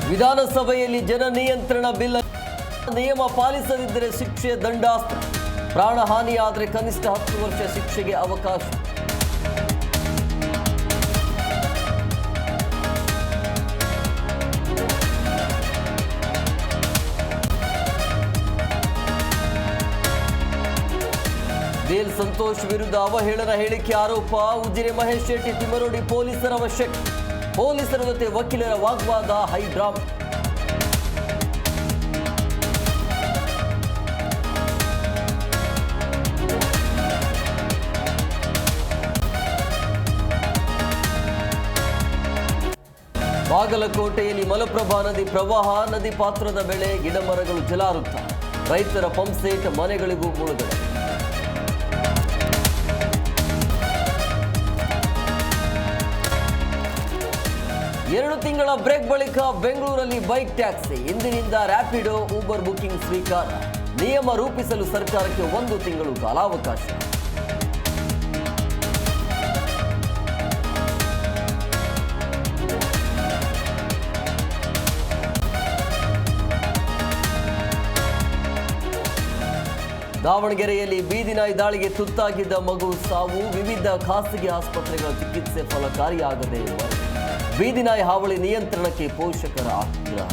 ವಿಧಾನಸಭೆಯಲ್ಲಿ ಜನ ನಿಯಂತ್ರಣ ಬಿಲ್ ನಿಯಮ ಪಾಲಿಸದಿದ್ದರೆ ಶಿಕ್ಷೆ ದಂಡಾಸ್ತ್ರ. ಪ್ರಾಣಹಾನಿಯಾದರೆ ಕನಿಷ್ಠ 10 ವರ್ಷ ಶಿಕ್ಷೆಗೆ ಅವಕಾಶ. ಬೇಲ್ ಸಂತೋಷ್ ವಿರುದ್ಧ ಅವಹೇಳನ ಹೇಳಿಕೆ ಆರೋಪ. ಉಜಿರೆ ಮಹೇಶ್ ಶೆಟ್ಟಿ ತಿಮರೋಡಿ ಪೊಲೀಸರ ವಶಕ್ಕೆ. ಪೊಲೀಸರ ಜೊತೆ ವಕೀಲರ ವಾಗ್ವಾದ ಹೈಡ್ರಾಮಾ. ಬಾಗಲಕೋಟೆಯಲ್ಲಿ ಮಲಪ್ರಭಾ ನದಿ ಪ್ರವಾಹ. ನದಿ ಪಾತ್ರದ ಬೆಳೆ ಗಿಡಮರಗಳು ಜಲಾವೃತ. ರೈತರ ಪಂಪ್ಸೆಟ್ ಮನೆಗಳಿಗೂ ಮುಳುಗಡೆ. ಎರಡು ತಿಂಗಳ ಬ್ರೇಕ್ ಬಳಿಕ ಬೆಂಗಳೂರಲ್ಲಿ ಬೈಕ್ ಟ್ಯಾಕ್ಸಿ. ಇಂದಿನಿಂದ ರ್ಯಾಪಿಡೋ ಊಬರ್ ಬುಕಿಂಗ್ ಸ್ವೀಕಾರ. ನಿಯಮ ರೂಪಿಸಲು ಸರ್ಕಾರಕ್ಕೆ 1 ತಿಂಗಳು ಕಾಲಾವಕಾಶ. ದಾವಣಗೆರೆಯಲ್ಲಿ ಬೀದಿ ನಾಯಿ ದಾಳಿಗೆ ತುತ್ತಾಗಿದ್ದ ಮಗು ಸಾವು. ವಿವಿಧ ಖಾಸಗಿ ಆಸ್ಪತ್ರೆಗಳ ಚಿಕಿತ್ಸೆ ಫಲಕಾರಿಯಾಗದೆ ಬೀದಿ ನಾಯಿ ಹಾವಳಿ ನಿಯಂತ್ರಣಕ್ಕೆ ಪೋಷಕರ ಆಗ್ರಹ.